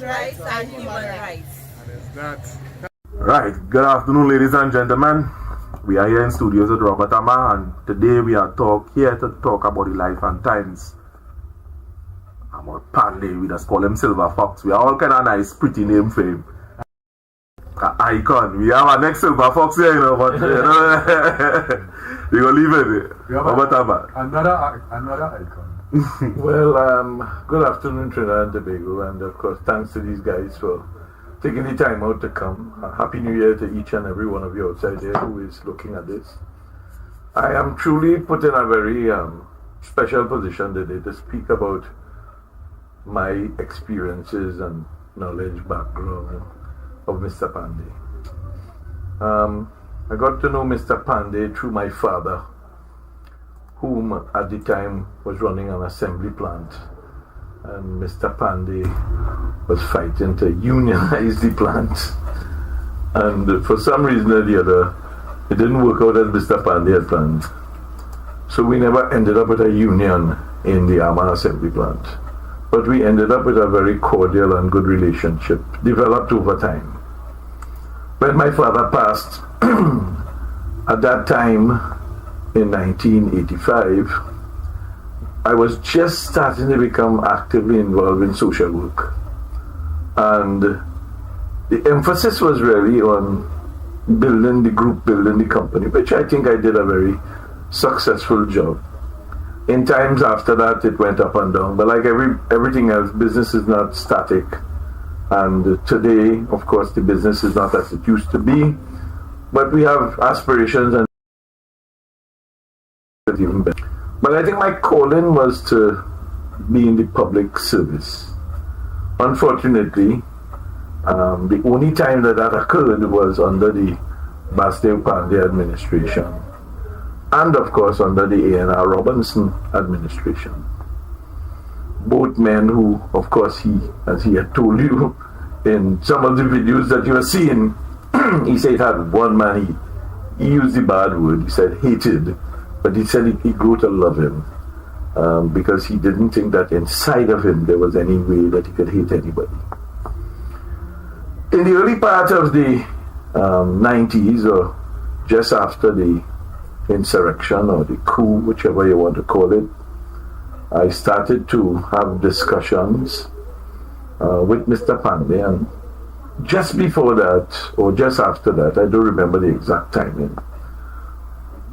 workers' rights and human rights. Right, good afternoon ladies and gentlemen. We are here in studios with Robert Amar, and today we are here to talk about the life and times Amar Panday. We just call him Silver Fox. We are all kind of nice, pretty name for him. Icon. We have our next Silver Fox here, but we're going to leave it. Robert Amar. Another icon. Well, good afternoon, Trinidad and Tobago, and of course, thanks to these guys for taking the time out to come. Happy New Year to each and every one of you outside there who is looking at this. I am truly put in a very special position today to speak about my experiences and knowledge background of Mr. Panday. I got to know Mr. Panday through my father, whom at the time was running an assembly plant, and Mr. Panday was fighting to unionize the plant, and for some reason or the other it didn't work out as Mr. Panday had planned, so we never ended up with a union in the Amar assembly plant, but we ended up with a very cordial and good relationship developed over time. When my father passed at that time in 1985, I was just starting to become actively involved in social work, and the emphasis was really on building the group, building the company, which I think I did a very successful job. In times after that it went up and down, but like everything else, business is not static, and today of course the business is not as it used to be, but we have aspirations and even better. But I think my calling was to be in the public service. Unfortunately, the only time that occurred was under the Basdeo Panday administration, and of course under the A.N.R. Robinson administration. Both men who, of course, as he had told you in some of the videos that you are seeing, he said it had one man, he used the bad word, he said hated, but he said he grew to love him, because he didn't think that inside of him there was any way that he could hate anybody. In the early part of the 90s, or just after the insurrection or the coup, whichever you want to call it, I started to have discussions with Mr. Panday, and just before that, or just after that, I don't remember the exact timing,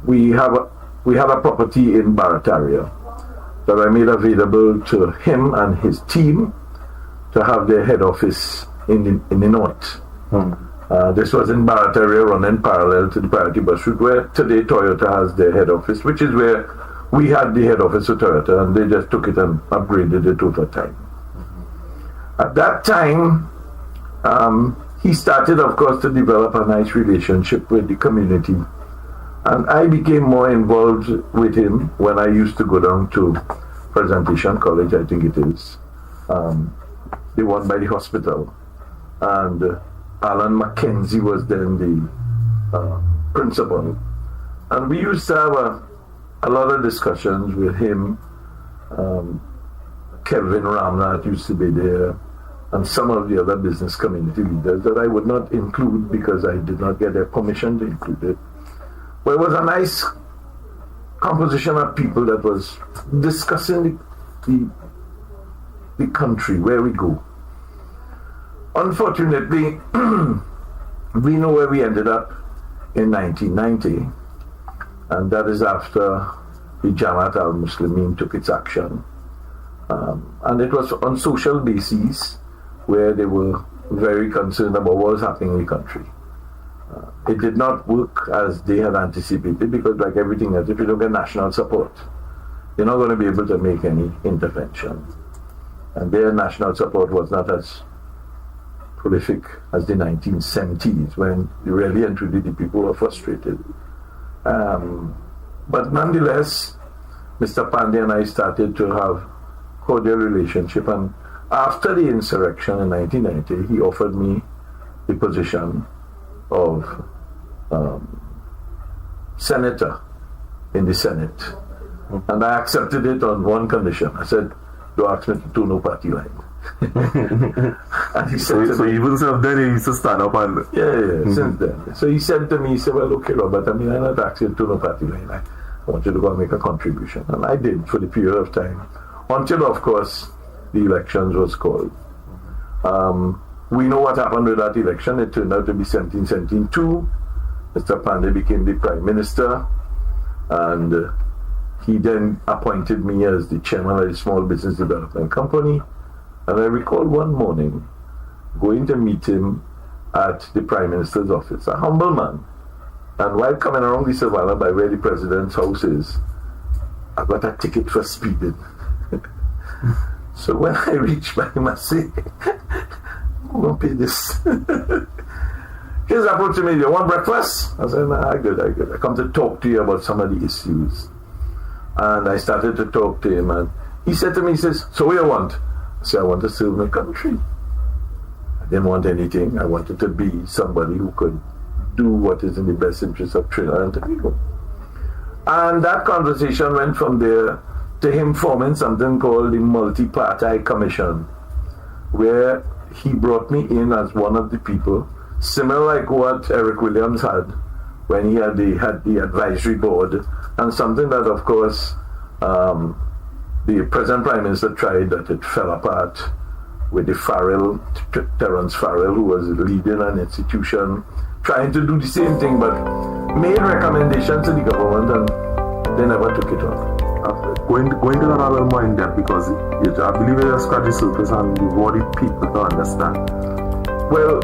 we have a property in Barataria that I made available to him and his team to have their head office in the north. This was in Barataria, running parallel to the Priority Bus Route, where today Toyota has their head office, which is where we had the head office of Toyota, and they just took it and upgraded it over time. At that time, he started, of course, to develop a nice relationship with the community, and I became more involved with him when I used to go down to Presentation College, I think it is, the one by the hospital, and Alan Mackenzie was then the principal, and we used to have a lot of discussions with him. Kevin Ramnath used to be there, and some of the other business community leaders that I would not include because I did not get their permission to include it. But it was a nice composition of people that was discussing the country, where we go. Unfortunately, we know where we ended up in 1990, and that is after the Jamaat al-Muslimin took its action. And it was on social bases where they were very concerned about what was happening in the country. It did not work as they had anticipated, because like everything else, if you don't get national support, you're not going to be able to make any intervention. And their national support was not as prolific as the 1970s, when really and truly the people were frustrated. But nonetheless, Mr. Panday and I started to have cordial relationship, and after the insurrection in 1990, he offered me the position of senator in the Senate, and I accepted it on one condition. I said, "Don't ask me to do no party line." And he said So even so then he used to stand up and since then. So he said to me, he said, well, okay, Robert, I mean, I'm not asking you to no party line. I want you to go and make a contribution. And I did for the period of time. Until, of course, the elections was called. We know what happened with that election. It turned out to be 1772. Mr. Panday became the Prime Minister. And he then appointed me as the chairman of the Small Business Development Company. And I recall one morning going to meet him at the Prime Minister's office, a humble man. And while coming around the Savannah by where the President's house is, I got a ticket for speeding. So when I reached by him, I say, I'm going to pay this. His approach to me, you want breakfast? I said, nah, I good. I come to talk to you about some of the issues. And I started to talk to him, and he said to me, he says, so what do you want? I said, I want to serve my country. I didn't want anything. I wanted to be somebody who could do what is in the best interest of Trinidad and Tobago. And that conversation went from there to him forming something called the Multi-Party Commission, where he brought me in as one of the people, similar like what Eric Williams had when he had the advisory board, and something that, of course, the present Prime Minister tried, that it fell apart with the Farrell, Terence Farrell, who was leading an institution, trying to do the same thing, but made recommendations to the government, and they never took it up. Going to that a little more in depth, because I believe it has scratched the surface and you wanted people to understand. Well,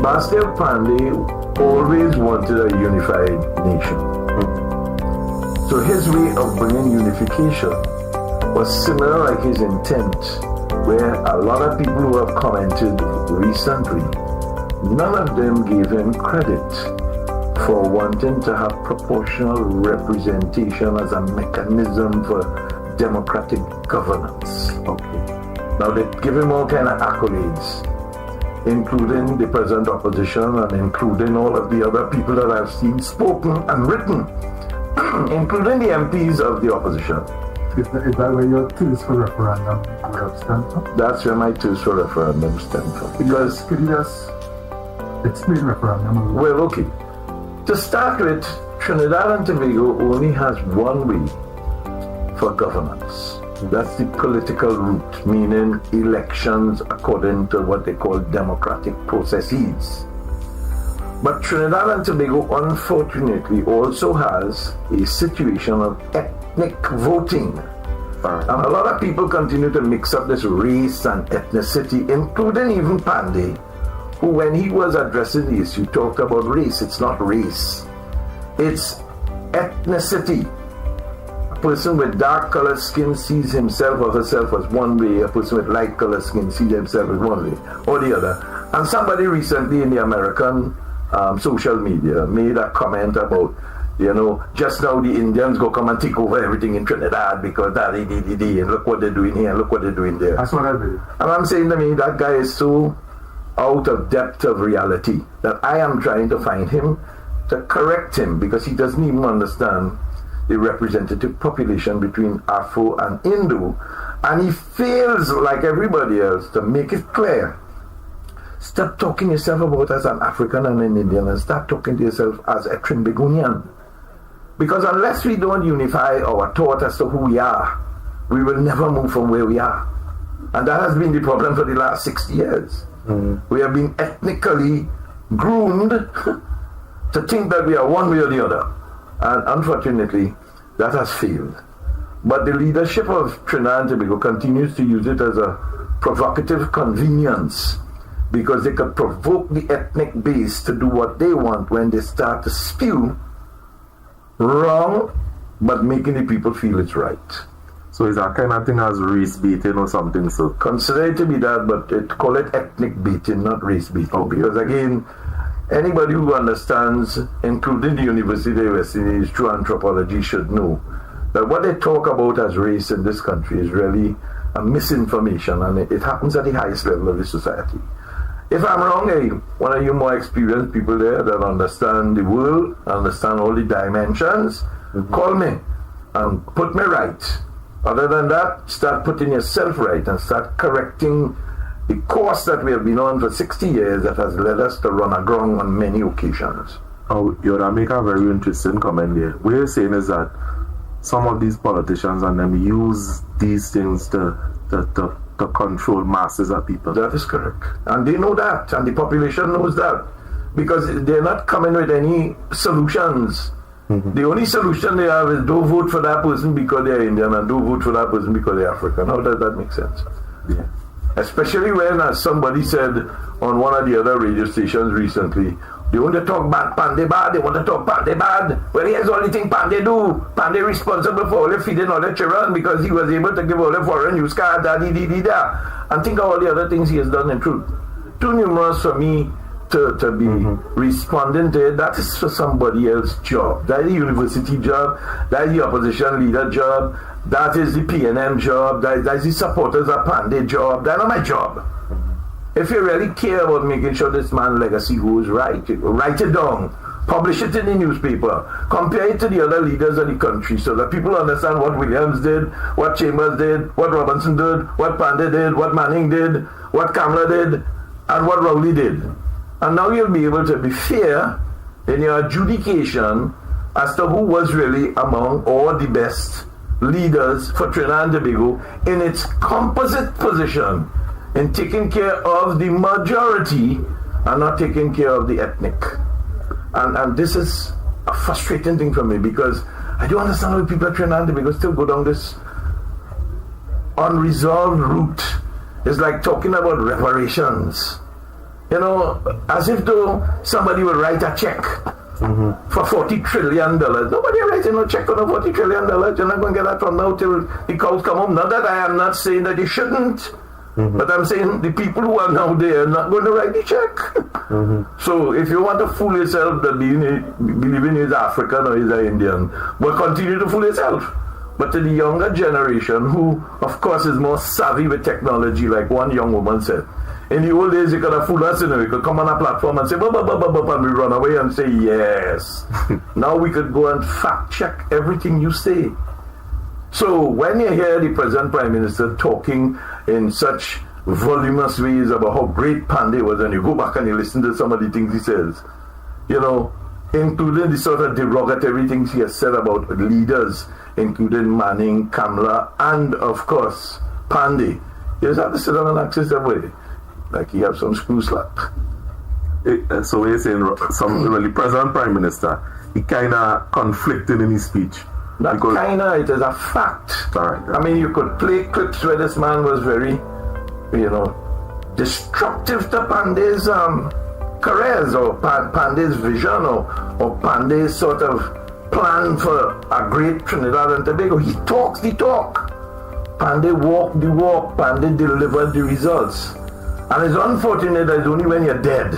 Basdeo Panday always wanted a unified nation. So his way of bringing unification was similar like his intent, where a lot of people who have commented recently, none of them gave him credit for wanting to have proportional representation as a mechanism for democratic governance. Okay. Now they give him all kind of accolades, including the present opposition and including all of the other people that I've seen spoken and written, including the MPs of the opposition. Is that where your tools for referendum would have stemmed from? That's where my tools for referendum stem from. Because, could you just explain referendum? Well, okay. To start with, Trinidad and Tobago only has one way for governance. That's the political route, meaning elections according to what they call democratic processes. But Trinidad and Tobago, unfortunately, also has a situation of ethnic voting. And a lot of people continue to mix up this race and ethnicity, including even Panday, who, when he was addressing the issue, talked about race. It's not race. It's ethnicity. A person with dark colored skin sees himself or herself as one way. A person with light colored skin sees himself as one way or the other. And somebody recently in the American social media made a comment about, just now the Indians go come and take over everything in Trinidad because and look what they're doing here, and look what they're doing there. That's what I did. And I'm saying to me, that guy is so out of depth of reality that I am trying to find him to correct him, because he doesn't even understand the representative population between Afro and Hindu, and he fails, like everybody else, to make it clear. Stop talking yourself about as an African and an Indian, and start talking to yourself as a Trinbagonian. Because unless we don't unify our thought as to who we are, we will never move from where we are. And that has been the problem for the last 60 years. We have been ethnically groomed to think that we are one way or the other. And unfortunately, that has failed. But the leadership of Trinidad and Tobago continues to use it as a provocative convenience, because they can provoke the ethnic base to do what they want when they start to spew wrong, but making the people feel it's right. So is that kind of thing as race baiting or something? So consider it to be that, but call it ethnic baiting, not race baiting. Okay. Because again, anybody who understands, including the University of West Indies, true anthropology, should know that what they talk about as race in this country is really a misinformation, and it happens at the highest level of the society. If I'm wrong, hey, one of you more experienced people there that understand the world, understand all the dimensions, call me and put me right. Other than that, start putting yourself right and start correcting the course that we have been on for 60 years that has led us to run aground on many occasions. Oh, you make a very interesting comment there. What you're saying is that some of these politicians and them use these things to control masses of people. That is correct. And they know that, and the population knows that, because they're not coming with any solutions. The only solution they have is don't vote for that person because they're Indian and don't vote for that person because they're African. How does that make sense? Yeah. Especially when, as somebody said on one of the other radio stations recently, they want to talk bad Panday bad, they want to talk Panday bad. Well, here's all the thing Panday do. Panday responsible for all the feeding all the children because he was able to give all the foreign use card, da. And think of all the other things he has done in truth. Too numerous for me to be responding to it. That is for somebody else's job. That is the university job. That is the opposition leader job. That is the PNM job. That is the supporters of Panday job. That's not my job. If you really care about making sure this man's legacy goes right, write it down. Publish it in the newspaper. Compare it to the other leaders of the country so that people understand what Williams did, what Chambers did, what Robinson did, what Panday did, what Manning did, what Kamla did, and what Rowley did. And now you'll be able to be fair in your adjudication as to who was really among all the best leaders for Trinidad and Tobago in its composite position in taking care of the majority and not taking care of the ethnic. And this is a frustrating thing for me because I don't understand how people at Trinidad and Tobago still go down this unresolved route. It's like talking about reparations. You know, as if though somebody would write a check for $40 trillion. Nobody writing no check on $40 trillion. You're not going to get that from now till the cows come home. Not that I am not saying that you shouldn't, but I'm saying the people who are now there are not going to write the check. So if you want to fool yourself that believing he's African or he's an Indian, well, continue to fool yourself. But to the younger generation, who of course is more savvy with technology, like one young woman said, in the old days, you could have fooled us, you know, you could come on a platform and say, and we run away and say, yes. Now we could go and fact check everything you say. So when you hear the present Prime Minister talking in such voluminous ways about how great Panday was, and you go back and you listen to some of the things he says, you know, including the sort of derogatory things he has said about leaders, including Manning, Kamla, and of course, Panday, you just have to sit down and access that way. Like he have some screw slap. So we're saying the present Prime Minister, he kind of conflicted in his speech. Not kind of, it is a fact. Right. I mean, you could play clips where this man was very, you know, destructive to Panday's careers or Panday's vision or Panday's sort of plan for a great Trinidad and Tobago. He talks the talk. Panday walked the walk. Panday delivered the results. And it's unfortunate that it's only when you're dead.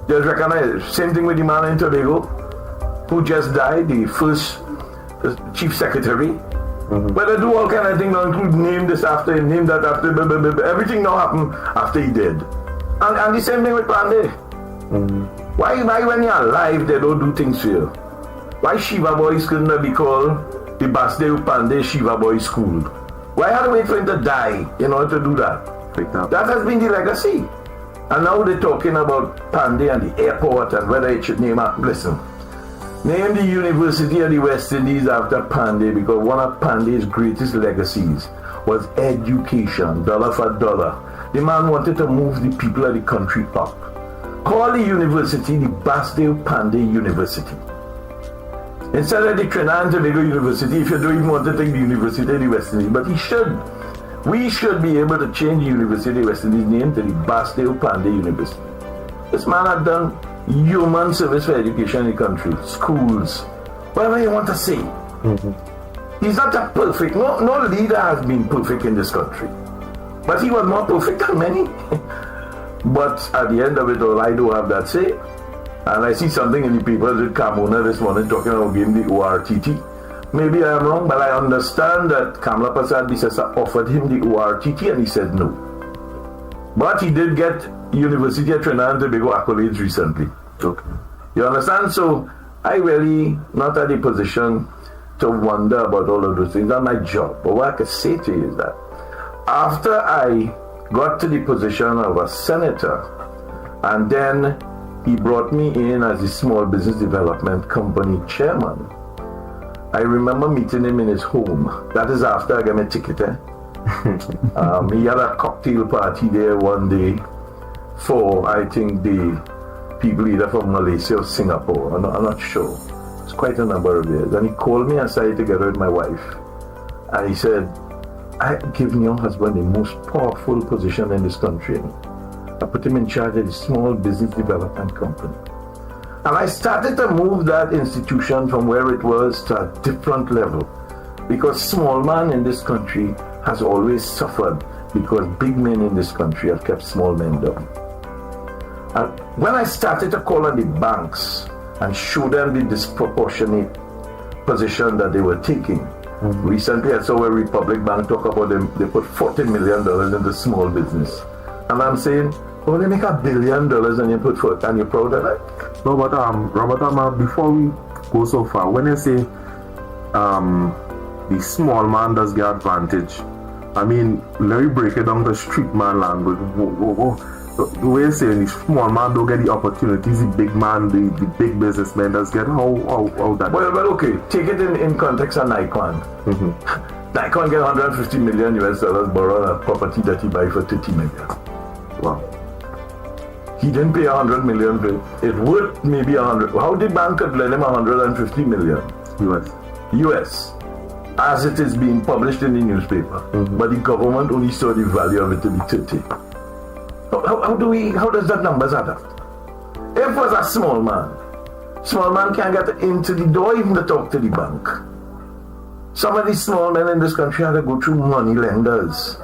Just recognize, same thing with the man in Tobago who just died, the first chief secretary. But they do all kind of things, include name this after him, name that after him, everything now happened after he did. And the same thing with Panday. Why when you're alive they don't do things for you? Why Shiva Boys couldn't be called the Basdeo Panday Shiva Boys School? Why had to wait for him to die in order to do that? That has been the legacy. And now they're talking about Panday and the airport and whether it should name the University of the West Indies after Panday, because one of Panday's greatest legacies was education, dollar for dollar. The man wanted to move the people of the country up. Call the university the Basdeo Panday University. Instead of the Trinidad and Tobago University, if you don't even want to take the University of the West Indies, but he should. We should be able to change the University of West Indies name to the Basdeo Panday University. This man had done human service for education in the country, schools, whatever you want to say. He's not that perfect. No leader has been perfect in this country. But he was more perfect than many. But at the end of it all, I do have that say. And I see something in the papers with Carmona this morning talking about giving the ORTT. Maybe I am wrong, but I understand that Kamla Prasad Bisesa offered him the ORTT and he said no. But he did get University of Trinidad and Tobago accolades recently. Okay. You understand? So I really not at the position to wonder about all of those things. That's my job. But what I could say to you is that after I got to the position of a senator, and then he brought me in as the Small Business Development Company chairman, I remember meeting him in his home. That is after I got my ticket. He had a cocktail party there one day for, I think, the people either from Malaysia or Singapore. I'm not sure. It's quite a number of years. And he called me aside together with my wife. And he said, I've given your husband the most powerful position in this country. I put him in charge of the Small Business Development Company. And I started to move that institution from where it was to a different level. Because small man in this country has always suffered because big men in this country have kept small men down. And when I started to call on the banks and show them the disproportionate position that they were taking, recently I saw a Republic Bank talk about them, they put $40 million into small business. And I'm saying, oh, they make $1 billion and you put forth, and you're proud of that? No, but Robert Amar, before we go so far, when you say the small man does get advantage, I mean, let me break it down to street man language. The way you're saying the small man don't get the opportunities, the big man, the big businessman does get, how that? Well, okay, take it in context of Nikon. Nikon get $150 million borrow a property that he buy for $30 million. Wow. He didn't pay $100 million for it. It worth maybe 100. How did bank could lend him $150 million? US. As it is being published in the newspaper. But the government only saw the value of it to be 30. How does that numbers add up? If it was a small man can't get into the door even to talk to the bank. Some of these small men in this country had to go through money lenders,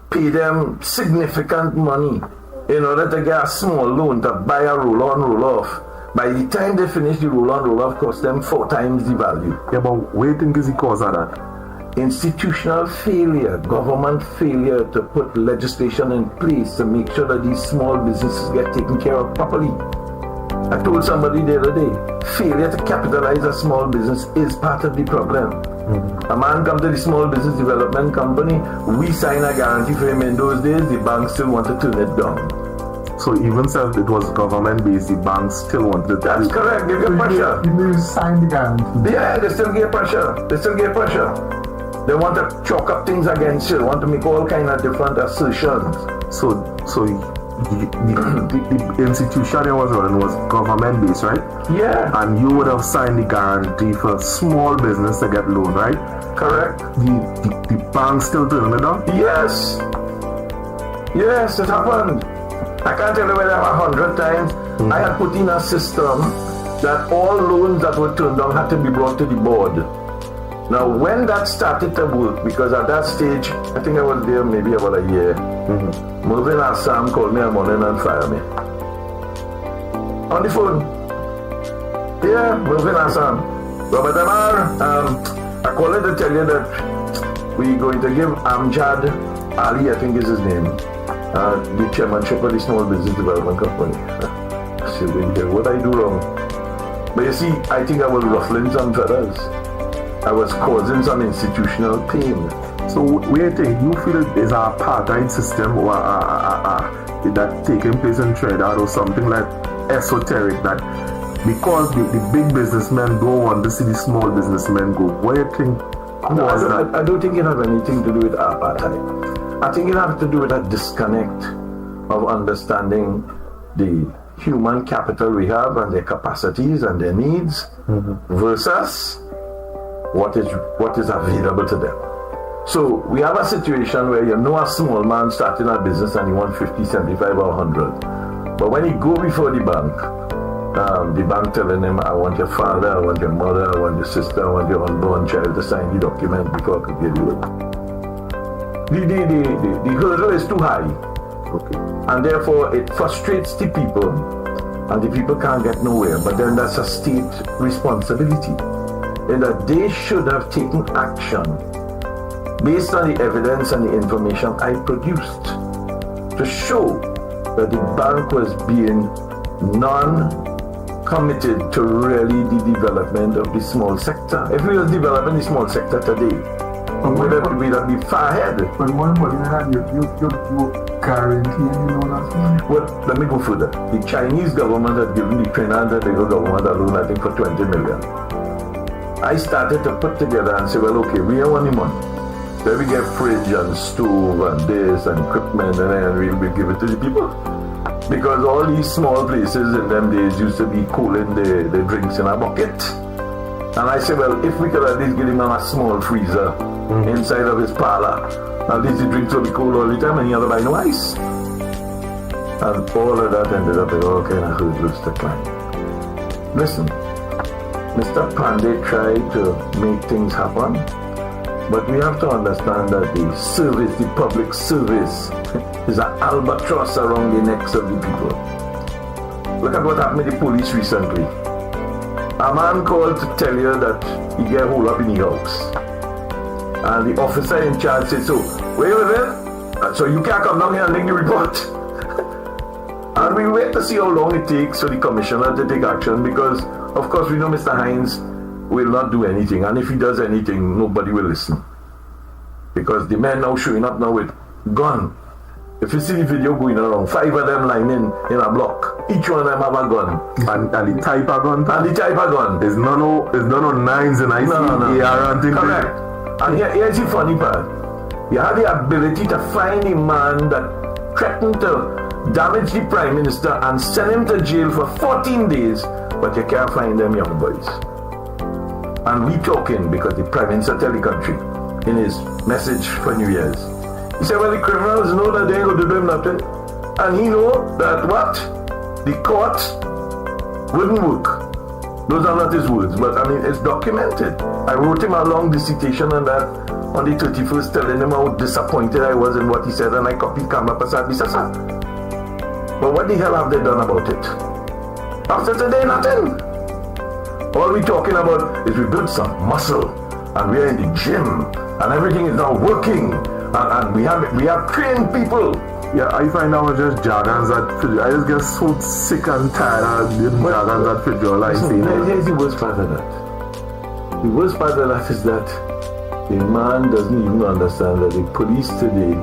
pay them significant money in order to get a small loan to buy a roll-on, roll-off. By the time they finish the roll-on, roll-off cost them 4 times the value. Yeah, but what do you think is the cause of that? Institutional failure, government failure to put legislation in place to make sure that these small businesses get taken care of properly. I told somebody the other day, failure to capitalize a small business is part of the problem. A man comes to the Small Business Development Company, we sign a guarantee for him in those days, the bank still want to turn it down. So even if it was government-based, the banks still wanted to... That's correct, they get pressure. You sign the guarantee. Yeah, they still get pressure. They want to chalk up things against you, want to make all kind of different assertions. So the institution that was running was government-based, right? Yeah. And you would have signed the guarantee for small business to get loan, right? Correct. The bank still turning it down? Yes, it happened. I can't tell you whether 100 times. I had put in a system that all loans that were turned down had to be brought to the board. Now, when that started to work, because at that stage, I think I was there maybe about a year, Mervyn Assam called me one morning and fired me. On the phone. Yeah, Mervyn Assam. Robert Amar, I called in to tell you that we're going to give Amjad Ali, I think is his name, the chairmanship of the Small Business Development Company. I said, what I do wrong? But you see, I think I was ruffling some feathers. I was causing some institutional pain. So where do you feel there's a apartheid system or that taking place in Trinidad or something like esoteric that because the big businessmen don't want to see the small businessmen go? What do you think caused that? I don't think it has anything to do with apartheid. I think it has to do with a disconnect of understanding the human capital we have and their capacities and their needs versus what is available to them. So we have a situation where a small man starting a business and he wants 50, 75 or 100. But when he go before the bank telling him, I want your father, I want your mother, I want your sister, I want your unborn child to sign the document before I could give you it. The hurdle is too high. Okay. And therefore it frustrates the people and the people can't get nowhere. But then that's a state responsibility. In that they should have taken action based on the evidence and the information I produced to show that the bank was being committed to really the development of the small sector. If we were developing the small sector today, we'd be far ahead. But more important than that, you guarantee that. Well, let me go further. The Chinese government had given the Trinidad and Tobago government a loan, I think, for 20 million. I started to put together and say, well, okay, we have money. Then we get fridge and stove and this and equipment, and then we'll give it to the people. Because all these small places in them days used to be cooling the drinks in a bucket. And I said, well, if we could at least give him a small freezer inside of his parlor, at least the drinks will be cold all the time and he had to buy no ice. And all of that ended up with all kind of hurdles to climb. Listen, Mr. Panday tried to make things happen, but we have to understand that the service, the public service, is an albatross around the necks of the people. Look at what happened with the police recently. A man called to tell you that he get hold up in the house. And the officer in charge said, so, where you living? So you can't come down here and make the report. And we wait to see how long it takes for the commissioner to take action, because, of course, we know Mr. Hines will not do anything. And if he does anything, nobody will listen. Because the men now showing up now with gun. If you see the video going around, 5 of them lining in a block. Each one of them have a gun. And the type of gun? And the type of gun. There's none of nines and IC, AR and things. Correct. And here's the funny part. You have the ability to find a man that threatened to damage the Prime Minister and send him to jail for 14 days, but you can't find them young boys. And we talking because the Prime Minister tell the country in his message for New Year's. He said, well, the criminals know that they ain't going to do them nothing. And he know that what? The court wouldn't work. Those are not his words, but I mean, it's documented. I wrote him a long dissertation on that on the 31st, telling him how disappointed I was in what he said, and I copied Kamba Pasad Bisasa. But what the hell have they done about it? After today, nothing. All we're talking about is we built some muscle, and we are in the gym, and everything is now working. And we have trained people. Yeah, I find out just jargons that I just get so sick and tired of the jargons that visualize. Here's the worst part of that. The worst part of that is that the man doesn't even understand that the police today,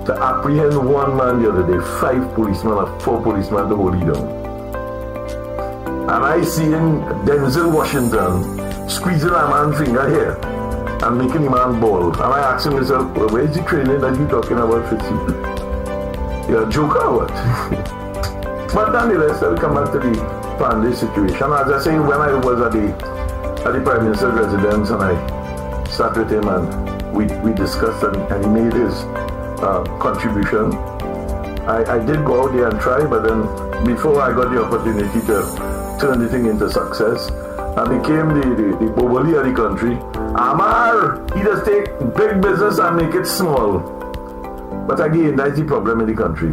to apprehend one man the other day, 5 policemen or 4 policemen to hold him down. And I see in Denzel Washington squeezing a man's finger here and making the man bald. And I asked myself, well, where's the training that you're talking about, Fitzy? You're a joker or what? But nonetheless, I'll come back to the Panday situation. As I say, when I was at the Prime Minister's residence and I sat with him and we discussed and he made his contribution, I did go out there and try, but then before I got the opportunity to turn the thing into success, I became the Boboli of the country. Amar, he just take big business and make it small. But again, that's the problem in the country.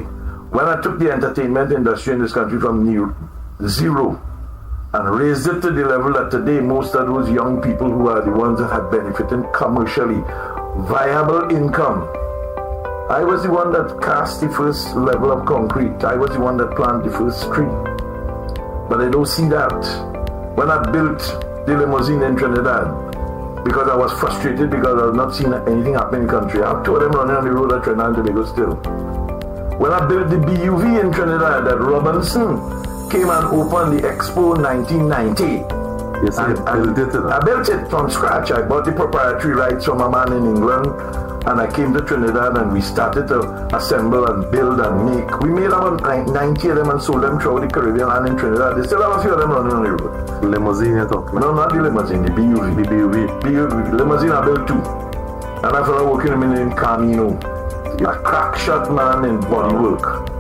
When I took the entertainment industry in this country from zero and raised it to the level that today most of those young people who are the ones that have benefited commercially, viable income. I was the one that cast the first level of concrete. I was the one that planted the first tree. But I don't see that. When I built the limousine in Trinidad, because I was frustrated because I was not seeing anything happen in the country. I have 2 of them running on the road at Trinidad and Tobago still. When I built the BUV in Trinidad, that Robinson came and opened the Expo 1990. Yes, I built it from scratch. I bought the proprietary rights from a man in England, and I came to Trinidad and we started to assemble and build and make. We made about 90 of them and sold them throughout the Caribbean and in Trinidad. They still have a few of them running on the road. Limousine you're talking? No, not the limousine, the BUV. The BUV. BUV. Limousine I built 2. And I started working in Camino. A crack shot man in bodywork.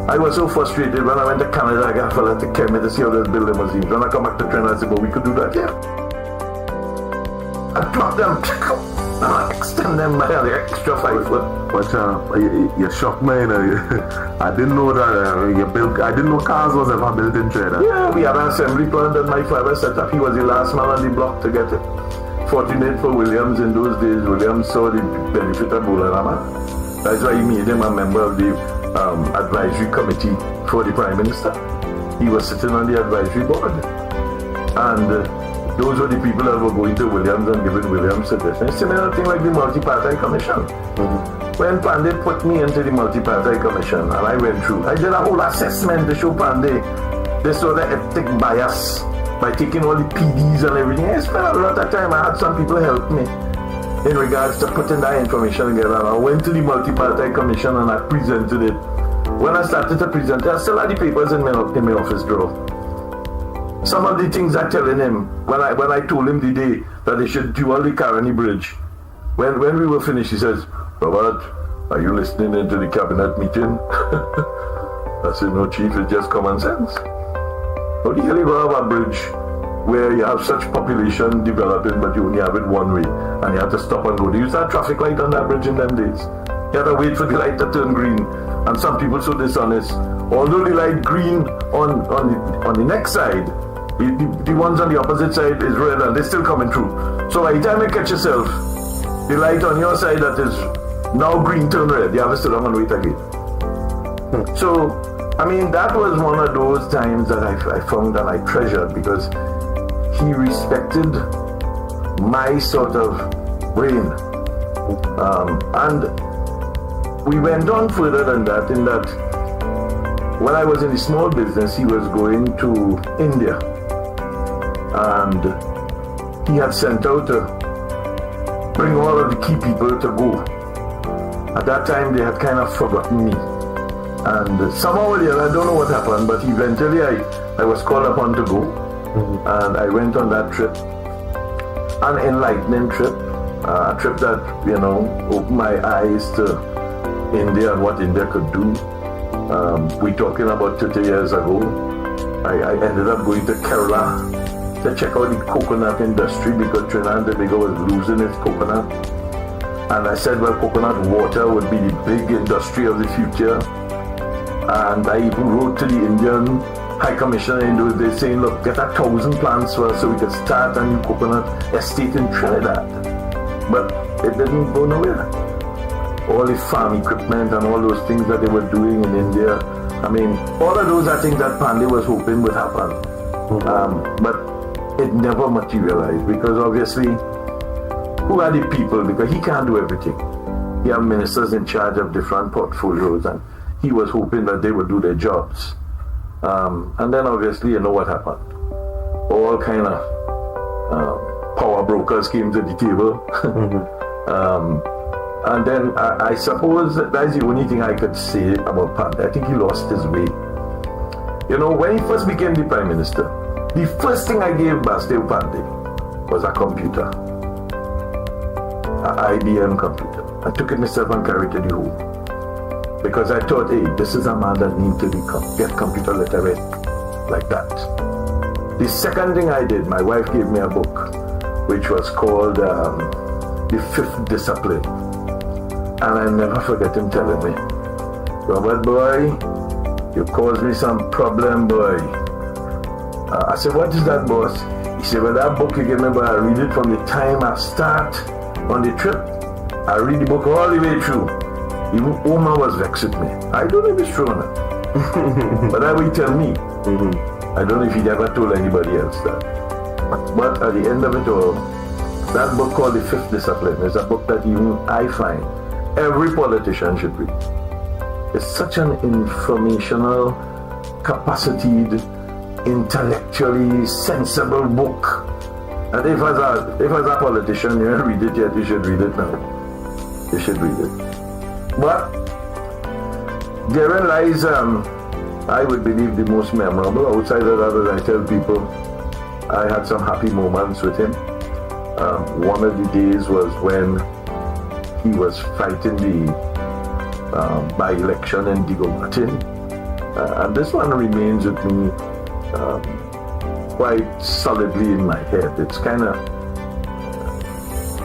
I was so frustrated when I went to Canada. I got a fella to come to see how they build limousines. When I come back to Trinidad, I said, but we could do that here. I drop them, and I extend them by the extra 5 foot. But you shocked me. I didn't know that you built. I didn't know cars was ever built in Trinidad. Yeah, we had an assembly plant that my father set up. He was the last man on the block to get it. Fortunate for Williams in those days. Williams saw the benefit of Bolanama. That's why he made him a member of the advisory committee for the Prime Minister. he was sitting on the advisory board. And those were the people that were going to Williams and giving Williams suggestions. Similar thing like the multi-party commission. When Panday put me into the multi-party commission and I went through, I did a whole assessment to show Panday this sort of ethnic bias by taking all the PDs and everything. I spent a lot of time. I had some people help me in regards to putting that information together. I went to the multi-party commission and I presented it. When I started to present it, I still had the papers in my office drawer. Some of the things I telling him when I told him the day that they should do all the Caroni Bridge. When we were finished, he says, "Robert, are you listening into the cabinet meeting?" I said, "No, Chief, it's just common sense. How the hell you go have a bridge where you have such population developing but you only have it one way and you have to stop and go? They used that traffic light on that bridge in them days. You had to wait for the light to turn green, and some people so dishonest. Although the light green on the next side, the ones on the opposite side is red and they're still coming through. So by the time you catch yourself, the light on your side that is now green turn red, you have to sit down and wait again." So, I mean, that was one of those times that I found and I treasured, because he respected my sort of brain. And we went on further than that, in that when I was in the small business, he was going to India. And he had sent out to bring all of the key people to go. At that time, they had kind of forgotten me. And somehow or the other, I don't know what happened, but eventually I was called upon to go. And I went on that trip. An enlightening trip. A trip that, opened my eyes to India and what India could do. We're talking about 30 years ago. I ended up going to Kerala to check out the coconut industry, because Trinidad and Tobago was losing its coconut. And I said, well, coconut water would be the big industry of the future. And I even wrote to the Indian High Commissioner in those days saying, look, get 1,000 plants for us so we could start a new coconut estate in Trinidad. But it didn't go nowhere. All the farm equipment and all those things that they were doing in India, I mean, all of those are things that Panday was hoping would happen. But it never materialized, because obviously, who are the people? Because he can't do everything. He have ministers in charge of different portfolios, and he was hoping that they would do their jobs. And then obviously, you know what happened. All kind of power brokers came to the table. And then I suppose that's the only thing I could say about Panday. I think he lost his way. When he first became the Prime Minister, the first thing I gave Basdeo Panday was a computer. An IBM computer. I took it myself and carried it to the home. Because I thought, hey, this is a man that needs to get computer literate like that. The second thing I did, my wife gave me a book which was called The Fifth Discipline. And I never forget him telling me, "Robert boy, you caused me some problem, boy." I said, "What is that, boss?" He said, "Well, that book you gave me, but I read it from the time I start on the trip. I read the book all the way through. Even Omar was vexed with me. I don't know if it's true or not. But that will tell me. I don't know if he ever told anybody else that. But at the end of it all, that book called The Fifth Discipline is a book that even I find every politician should read. It's such an informational, capacited, intellectually sensible book. And if as a politician you don't read it yet, you should read it now. You should read it. But therein lies, I would believe, the most memorable. Outside of that, as I tell people, I had some happy moments with him. One of the days was when he was fighting the by-election in Diego Martin. And this one remains with me quite solidly in my head. It's kind of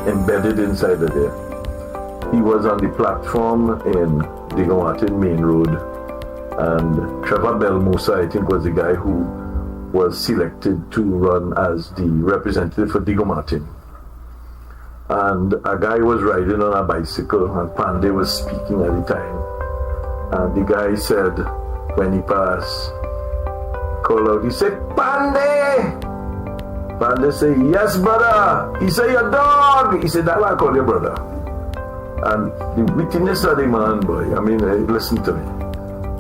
embedded inside of there. He was on the platform in Diego Martin Main Road, and Trevor Belmosa, I think, was the guy who was selected to run as the representative for Diego Martin. And a guy was riding on a bicycle, and Panday was speaking at the time. And the guy said, when he passed, called out, he said, Panday! Panday said, yes, brother. He said, your dog. He said, that's why I call you brother. And the wittiness of the man, boy, I mean, listen to me.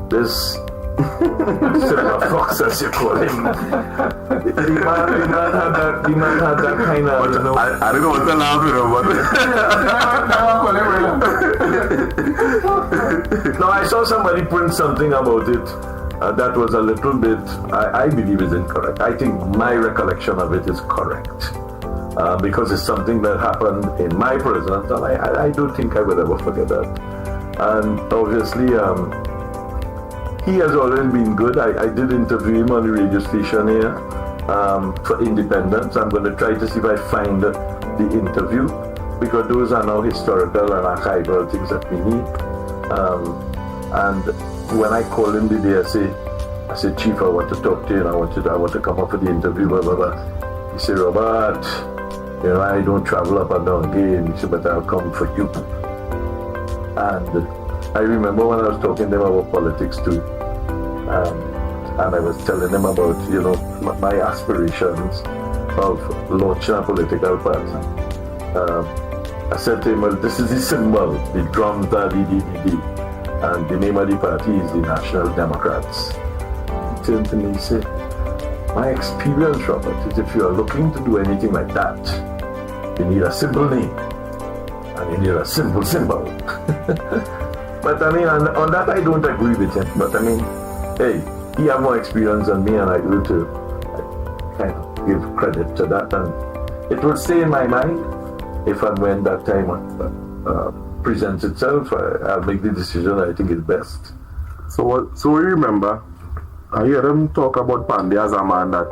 This silver fox, as you call him. The man had that kind of, But I don't know what to laugh at, No, I saw somebody print something about it that was a little bit, I believe is incorrect. I think my recollection of it is correct. Because it's something that happened in my presence, and I don't think I will ever forget that. And obviously, he has always been good. I did interview him on the radio station here for Independence. I'm going to try to see if I find the interview, because those are now historical and archival things that we need. And when I called him the day, I said, Chief, I want to talk to you, and I want to come up for the interview, blah, blah, blah. He said, Robert, you know, I don't travel up and down again. He said, but I'll come for you. And I remember when I was talking to him about politics too, and I was telling him about, you know, my aspirations of launching a political party. I said to him, well, this is the symbol, the drums, and the name of the party is the National Democrats. He turned to me and said, my experience, Robert, is if you are looking to do anything like that, you need a simple name, and you need a simple symbol. But I mean, on that I don't agree with him. But I mean, hey, he has more experience than me, and I will to kind of give credit to that. And it will stay in my mind if and when that time presents itself. I'll make the decision I think is best. So we remember, I hear them talk about Panday as a man that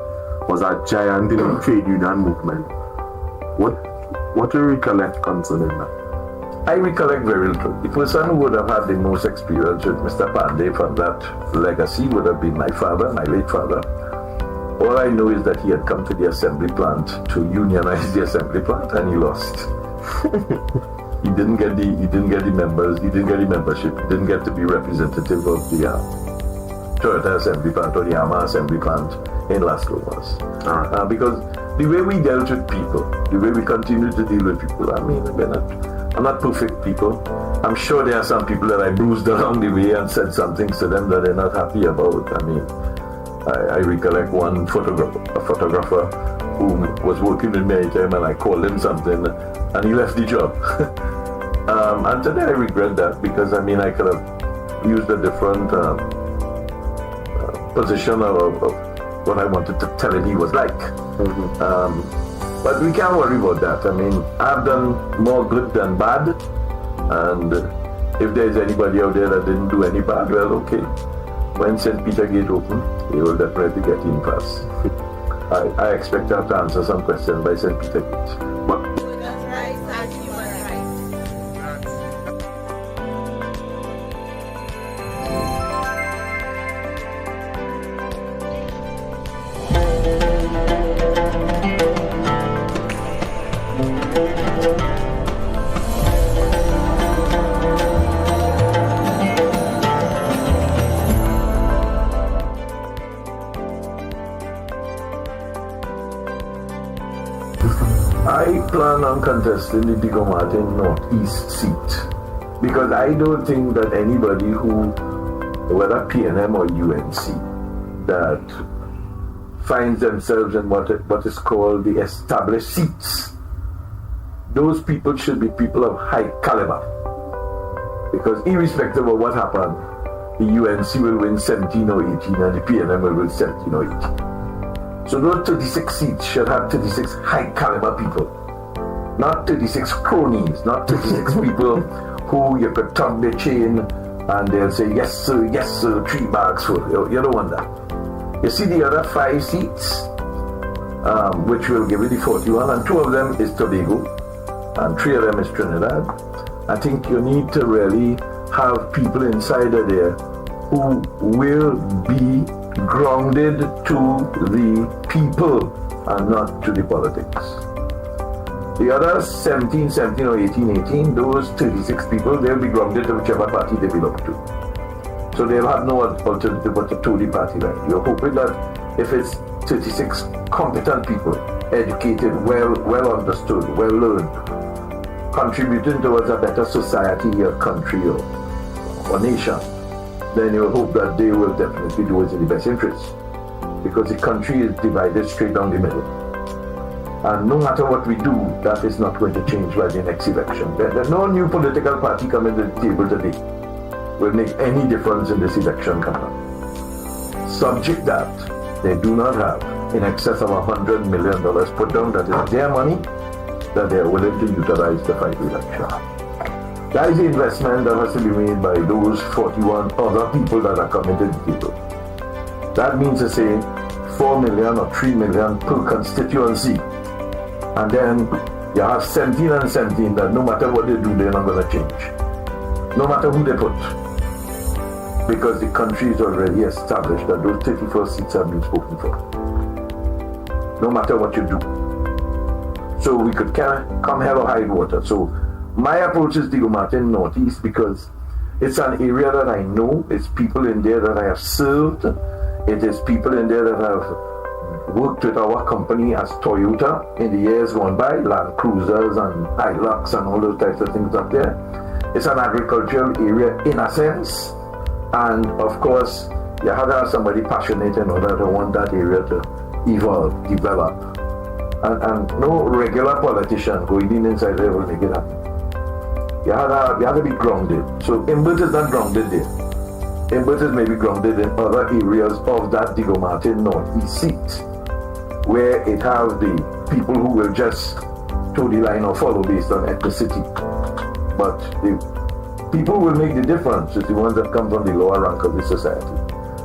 was a giant in the trade union movement. What do you recollect concerning that? I recollect very little. The person who would have had the most experience with Mr. Panday from that legacy would have been my father, my late father. All I know is that he had come to the assembly plant to unionize the assembly plant, and he lost. He didn't get the members, he didn't get the membership, he didn't get to be representative of the Toyota assembly plant or the Amar assembly plant in Las Lomas. Because the way we dealt with people, the way we continue to deal with people, I mean, I'm not perfect people. I'm sure there are some people that I bruised along the way and said some things to them that they're not happy about. I mean, I recollect one photographer who was working with me at the time, and I called him something and he left the job. And today I regret that, because I mean, I could have used a different position of what I wanted to tell him he was like. But we can't worry about that. I mean, I've done more good than bad, and if there's anybody out there that didn't do any bad, well, okay. When St. Peter Gate open, they will definitely get in first. I expect to have to answer some questions by St. Peter Gate. But Women's rights and human rights. I plan on contesting the Diego Martin Northeast seat, because I don't think that anybody who, whether PNM or UNC, that finds themselves in what is called the established seats, those people should be people of high caliber. Because irrespective of what happened, the UNC will win 17 or 18 and the PNM will win 17 or 18. So those 36 seats should have 36 high caliber people, not 36 cronies, not 36 people who you could tug their chain and they'll say, yes sir, 3 bags full. You don't want that. You see the other 5 seats, which will give you the 41, and 2 of them is Tobago, and 3 of them is Trinidad. I think you need to really have people inside of there who will be grounded to the people and not to the politics. The other 17 or 18, those 36 people, they'll be grounded to whichever party they belong to. So they'll have no alternative but to toe the party line. You're hoping that if it's 36 competent people, educated, well understood, well learned, contributing towards a better society or country or nation, then you hope that they will definitely do it in the best interest. Because the country is divided straight down the middle. And no matter what we do, that is not going to change by the next election. There's no new political party coming to the table today will make any difference in this election coming. Subject that they do not have in excess of $100 million put down, that is their money, that they are willing to utilize to fight the election. That is the investment that has to be made by those 41 other people that are coming to the table. That means to say 4 million or 3 million per constituency. And then you have 17 and 17 that no matter what they do, they're not going to change. No matter who they put. Because the country is already established that those 34 seats have been spoken for. No matter what you do. So we could come hell or high water. So my approach is Diego Martin Northeast because it's an area that I know. It's people in there that I have served. It is people in there that have worked with our company as Toyota in the years gone by, Land Cruisers and Hilux and all those types of things up there. It's an agricultural area in a sense. And of course, you have to have somebody passionate in order to want that area to evolve, develop. And no regular politician going in inside there will make it happen. You have to be grounded. So Imbert is not grounded there. Imbert is maybe grounded in other areas of that Diego Martin Northeast seat, where it has the people who will just toe the line or follow based on ethnicity. But the people who will make the difference is the ones that come from the lower rank of the society.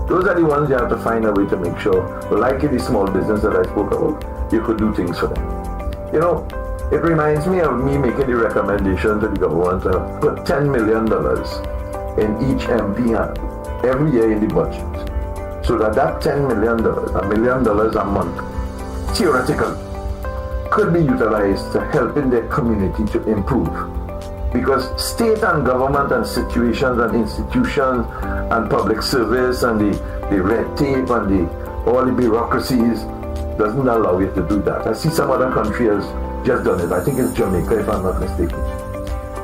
Those are the ones you have to find a way to make sure, like in the small business that I spoke about, you could do things for them. You know, it reminds me of me making the recommendation to the government to put $10 million in each MP hand every year in the budget. So that $10 million, $1 million a month, theoretically, could be utilized to help in their community to improve. Because state and government and situations and institutions and public service and the red tape and all the bureaucracies doesn't allow you to do that. I see some other country has just done it. I think it's Jamaica, if I'm not mistaken.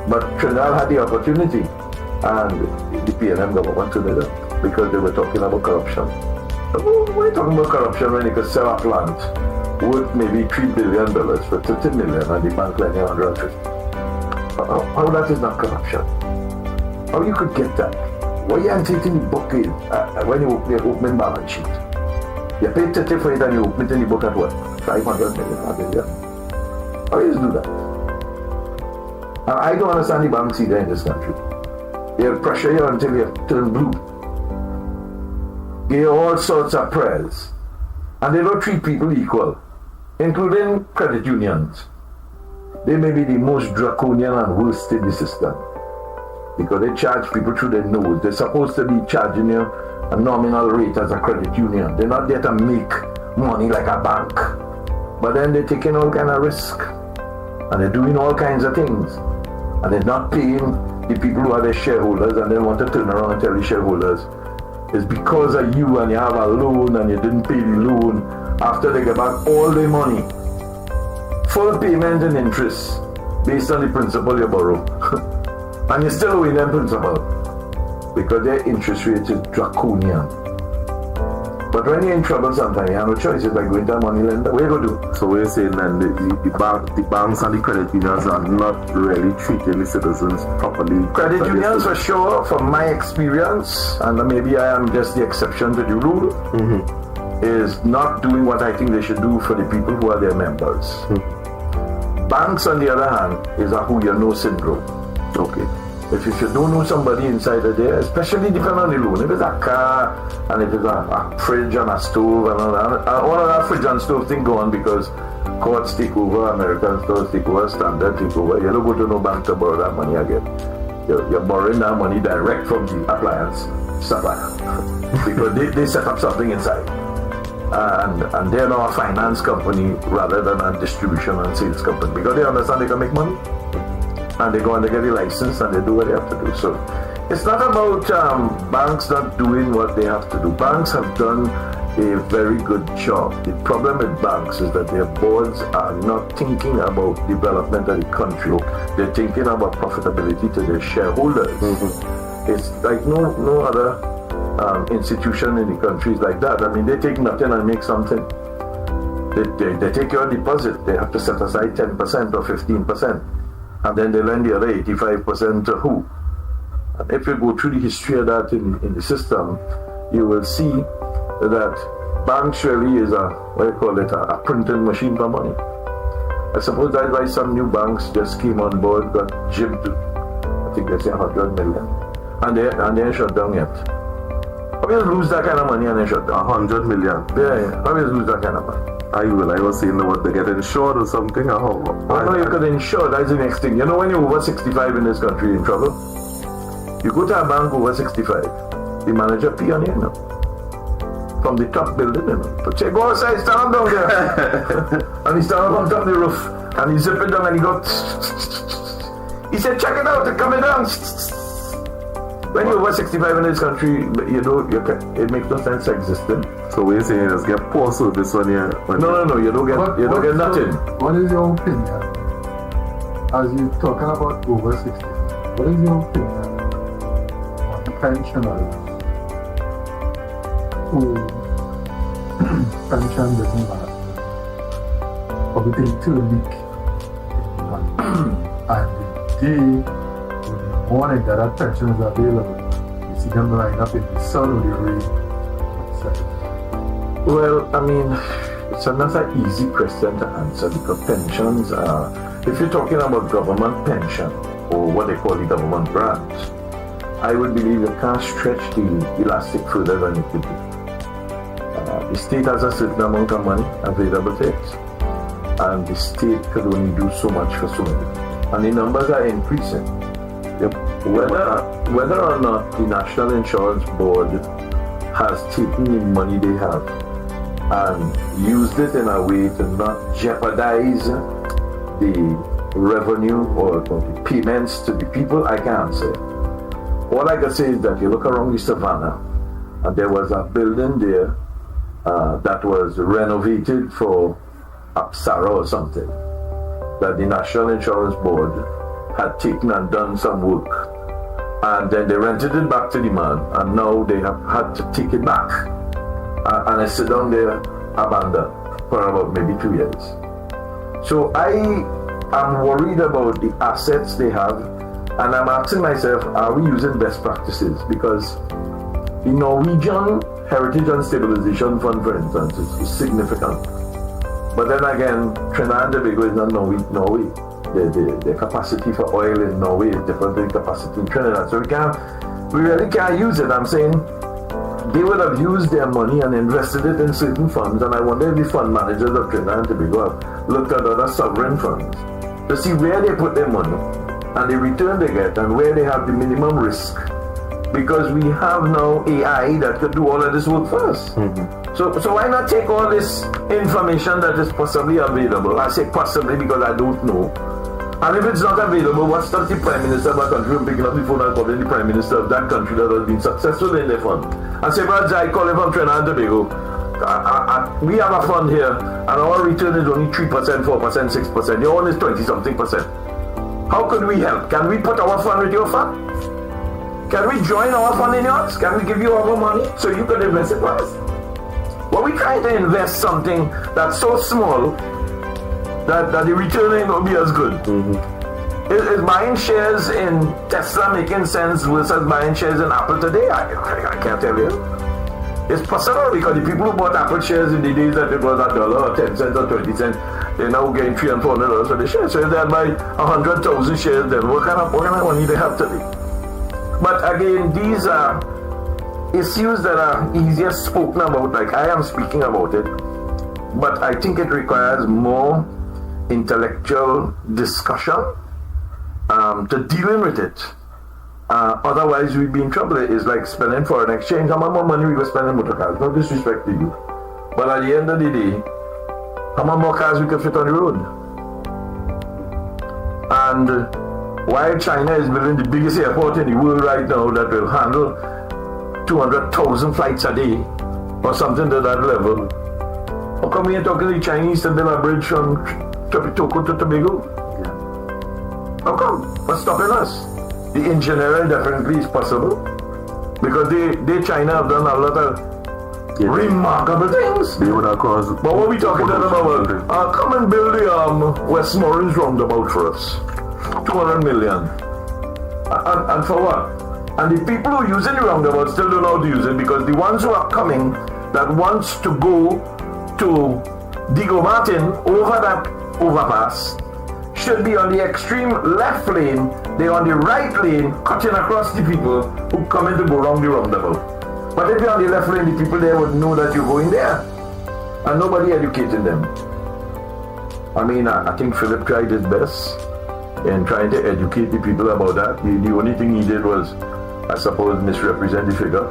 But Trinidad had the opportunity, and the PNM government took it up because they were talking about corruption. Why are you talking about corruption when you could sell a plant worth maybe $3 billion for $30 million and the bank lending $150? How that is not corruption? How you could get that? Why you ain't taking the book in when you open your opening balance sheet? You pay $30 for it and you open it in the book at what? 500 million, $1 billion. How you do that? And I don't understand the banks either in this country. They'll pressure you until you turn blue. Give you all sorts of prayers. And they don't treat people equal, including credit unions. They may be the most draconian and worst in the system because they charge people through their nose. They're supposed to be charging you a nominal rate as a credit union. They're not there to make money like a bank. But then they're taking all kind of risk and they're doing all kinds of things. And they're not paying the people who are their shareholders, and they want to turn around and tell the shareholders it's because of you and you have a loan and you didn't pay the loan after they get back all their money. Full payment and interest based on the principal you borrow. And you're still owing them principal because their interest rate is draconian. But when you're in trouble sometimes, you have no choice. It's like going to a money lender. What are you going to do? So we're saying that the banks and the credit unions are not really treating the citizens properly. Credit unions for sure, from my experience, and maybe I am just the exception to the rule, is not doing what I think they should do for the people who are their members. Banks, on the other hand, is a who you know syndrome. Okay. If you don't know somebody inside of there, especially depending on the loan, if it's a car and if it's a fridge and a stove and all of that fridge and stove thing go on because courts take over, American stores take over, Standard take over. You don't go to no bank to borrow that money again. You're borrowing that money direct from the appliance supplier because they set up something inside. And they're now a finance company rather than a distribution and sales company because they understand they can make money. And they go and they get the license and they do what they have to do. So it's not about banks not doing what they have to do. Banks have done a very good job. The problem with banks is that their boards are not thinking about development of the country. They're thinking about profitability to their shareholders. It's like no other institution in the country is like that. I mean, they take nothing and make something. They take your deposit. They have to set aside 10% or 15%. And then they lend the other 85% to who? And if you go through the history of that in the system, you will see that banks really is a printing machine for money. I suppose that's why some new banks just came on board, got jibbed, I think they say 100 million. And they ain't shut down yet. How will you lose that kind of money and then shut down? 100 million. Yeah. How will you lose that kind of money? I was saying what they get insured or something. Or how? No, you could insure. That's the next thing. You know, when you're over 65 in this country, you're in trouble. You go to a bank over 65, the manager pee on you, you know, from the top building, you know. But say, go outside, stand up down there. And he stand up on top of the roof, and he zip it down, and he go. He said, check it out, it's coming down. When you're over 65 in this country, you know, it makes no sense existing. So we're saying is get poor service on here. No, you don't get nothing. What is your opinion? As you're talking about over 60, what is your opinion on pensioners who pension doesn't last or between 2 weeks and the day morning that pension is available, you see them line up in the sun or the rain. Well, I mean, it's not an easy question to answer because pensions are, if you're talking about government pension or what they call the government grants, I would believe you can't stretch the elastic further than it could be. The state has a certain amount of money available to it, and the state could only do so much for so many. And the numbers are increasing. Whether or not the National Insurance Board has taken the money they have and used it in a way to not jeopardize the revenue or the payments to the people, I can't say. All I can say is that you look around the savannah and there was a building there that was renovated for Apsara or something that the National Insurance Board had taken and done some work, and then they rented it back to the man, and now they have had to take it back, and it's sit down there abandoned for about maybe 2 years. So I am worried about the assets they have, and I'm asking myself, are we using best practices? Because the Norwegian Heritage and Stabilization Fund, for instance, is significant. But then again, Trinidad and Tobago is not Norway. The capacity for oil in Norway is different than the capacity in Trinidad. So we really can't use it. I'm saying they would have used their money and invested it in certain funds, and I wonder if the fund managers of Trinidad and Tobago have looked at other sovereign funds to see where they put their money and the return they get and where they have the minimum risk. Because we have now AI that could do all of this work for us. So why not take all this information that is possibly available? I say possibly because I don't know. And if it's not available, what stops the Prime Minister of a country from picking up the phone and calling the Prime Minister of that country that has been successful in their fund? And say, well, I call him from Trinidad and Tobago. We have a fund here, and our return is only 3%, 4%, 6%. Your one is 20-something%. How could we help? Can we put our fund with your fund? Can we join our fund in yours? Can we give you our money so you can invest it for us? Well, we trying to invest something that's so small that the return ain't going to be as good. Is buying shares in Tesla making sense versus buying shares in Apple today? I can't tell you. It's possible because the people who bought Apple shares in the days that it was $1 or 10 cents or 20 cents, they're now getting $300 and $400 for the shares. So if they buy 100,000 shares, then what kind of money they have today? But again, these are issues that are easier spoken about, like I am speaking about it, but I think it requires more intellectual discussion to dealing with it. Otherwise, we'd be in trouble. It's like spending foreign exchange. How much more money we were spending motor cars? No disrespect to you. But at the end of the day, how much more cars we could fit on the road? And while China is building the biggest airport in the world right now that will handle 200,000 flights a day, or something to that level. How come we ain't talking to the Chinese to build a bridge from Toco to Tobago? Yeah. How come? What's stopping us? The engineering definitely is possible because they China have done a lot of remarkable things. They would have caused. But what we talking about? Come and build the Westmoreland roundabout for us. 200 million. And for what? And the people who are using the roundabout still don't know how to use it because the ones who are coming that wants to go to Diego Martin over that overpass should be on the extreme left lane. They're on the right lane cutting across the people who come in to go around the roundabout. But if you're on the left lane, the people there would know that you're going there. And nobody educating them. I mean, I think Philip tried his best in trying to educate the people about that. The only thing he did was, I suppose, misrepresent the figure.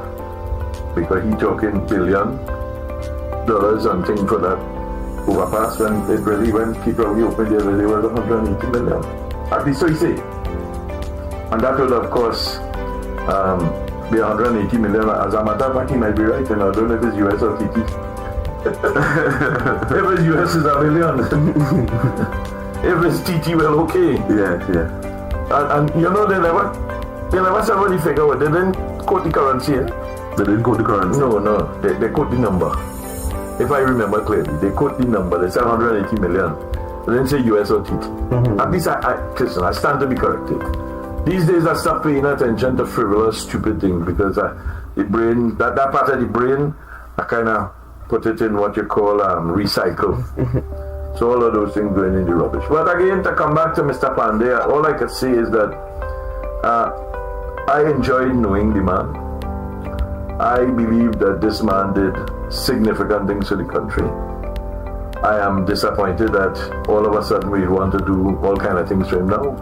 Because he talking $1 billion and thing for that overpass when it really went people we opened the other day was 180 million. At least so he say. And that would of course be 180 million. As a matter of fact, he might be right, and I don't know if it's US or TT. If it's US is $1 billion. If it's TT, well okay. Yeah. And you know they never said what the figure was. They didn't quote the currency. They didn't quote the currency. No, they quote the number. If I remember clearly, they quote the number. They said 180 million. They didn't say US or TT. Mm-hmm. At least listen, I stand to be corrected. These days I stop paying attention to frivolous, stupid things because the brain, that part of the brain, I kind of put it in what you call recycle. So all of those things going in the rubbish. But again, to come back to Mr. Panday, all I can say is that I enjoyed knowing the man. I believe that this man did significant things for the country. I am disappointed that all of a sudden we want to do all kind of things for him now.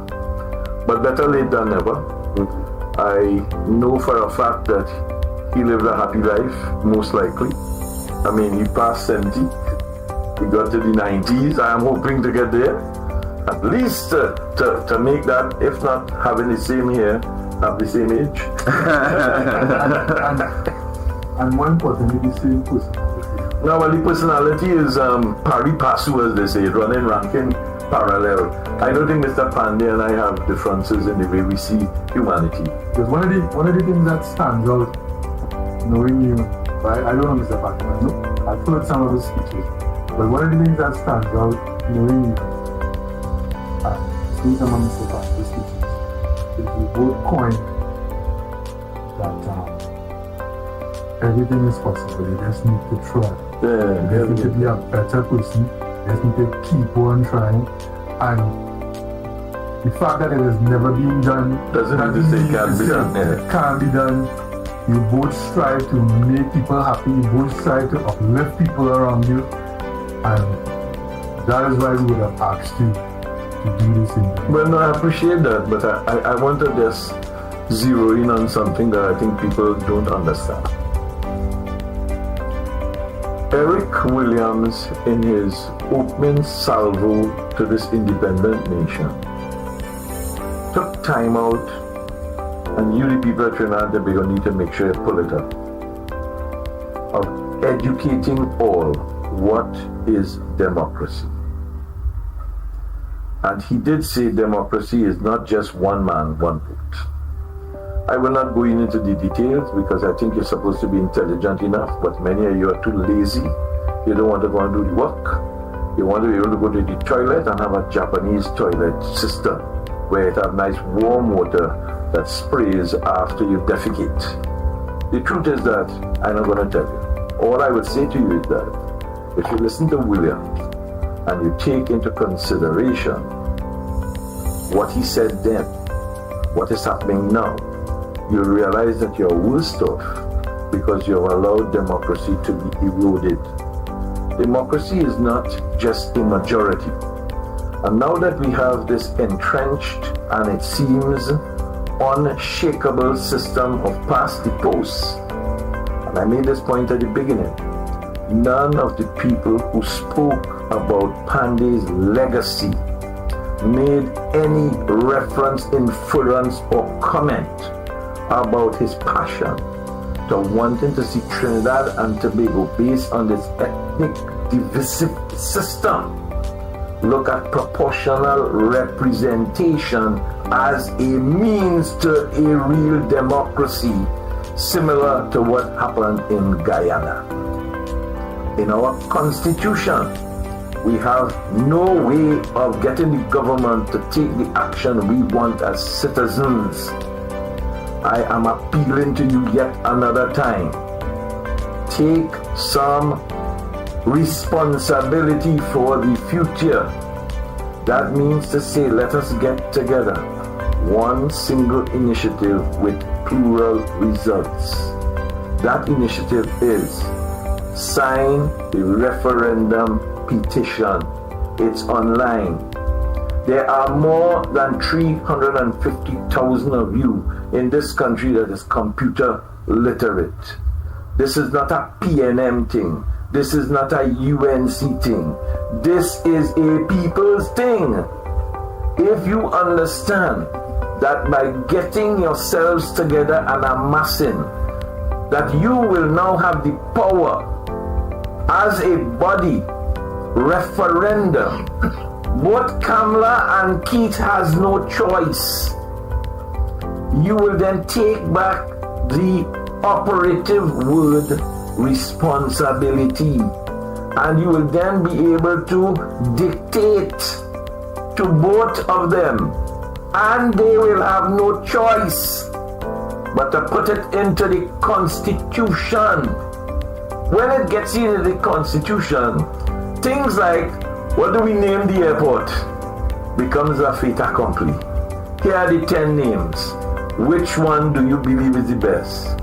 But better late than never. I know for a fact that he lived a happy life, most likely. I mean, he passed 70. He got to the 90s. I am hoping to get there. At least to make that, if not having the same hair, have the same age. and more importantly, the same personality. No, well, the personality is pari passu, as they say, running, ranking, parallel. I don't think Mr. Panday and I have differences in the way we see humanity. Because one of the things that stands out, knowing you, I don't know Mr. Panday, no, I've heard some of his speeches, but one of the things that stands out, knowing you, seeing some of Mr. Panday's speeches, is we both coin that everything is possible. You just need to try. You just need to be a better person. You just need to keep on trying. And the fact that it has never been done doesn't mean to say it can't be done. It can be done. You both strive to make people happy. You both strive to uplift people around you. And that is why we would have asked you to do this in. Well, no, I appreciate that, but I want to just zero in on something that I think people don't understand. Eric Williams, in his opening salvo to this independent nation, took time out, and you, the people of Trinidad and Tobago, need to make sure you pull it up, of educating all what is democracy. And he did say democracy is not just one man, one vote. I will not go into the details because I think you're supposed to be intelligent enough, but many of you are too lazy. You don't want to go and do the work. You want to be able to go to the toilet and have a Japanese toilet system where it have nice warm water that sprays after you defecate. The truth is that I'm not going to tell you. All I would say to you is that if you listen to William and you take into consideration what he said then, what is happening now, you'll realize that you're worse off because you've allowed democracy to be eroded. Democracy is not just a majority. And now that we have this entrenched and it seems unshakable system of pass the post, and I made this point at the beginning, none of the people who spoke about Panday's legacy made any reference, inference, or comment about his passion to wanting to see Trinidad and Tobago based on this ethnic divisive system look at proportional representation as a means to a real democracy, similar to what happened in Guyana. In our constitution, we have no way of getting the government to take the action we want as citizens. I am appealing to you yet another time. Take some responsibility for the future. That means to say, let us get together. One single initiative with plural results. That initiative is sign the referendum petition. It's online. There are more than 350,000 of you in this country that is computer literate. This is not a PNM thing. This is not a UNC thing. This is a people's thing. If you understand that by getting yourselves together and amassing, that you will now have the power as a body, referendum. Both Kamala and Keith has no choice. You will then take back the operative word responsibility, and you will then be able to dictate to both of them, and they will have no choice but to put it into the Constitution. When it gets into the Constitution, things like, what do we name the airport, becomes a fait accompli. Here are the 10 names. Which one do you believe is the best?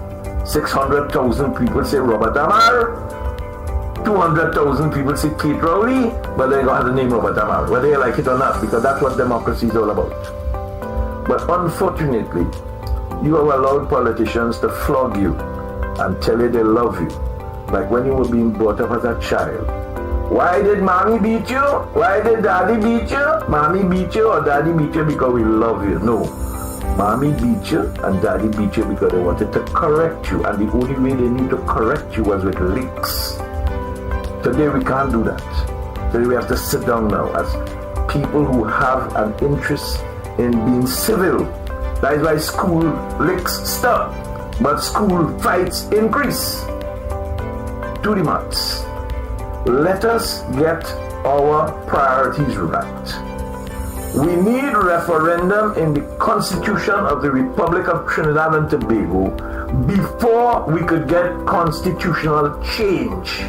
600,000 people say Robert Amar. 200,000 people say Kate Rowley, but they're going to have the name Robert Amar, whether they like it or not, because that's what democracy is all about. But unfortunately, you have allowed politicians to flog you and tell you they love you, like when you were being brought up as a child. Why did mommy beat you? Why did daddy beat you? Mommy beat you or daddy beat you because we love you? No. Mommy beat you and daddy beat you because they wanted to correct you, and the only way they knew to correct you was with licks. Today we can't do that. Today we have to sit down now as people who have an interest in being civil. That is why school licks stop, but school fights increase. Do the maths. Let us get our priorities right. We need referendum in the Constitution of the Republic of Trinidad and Tobago before we could get constitutional change.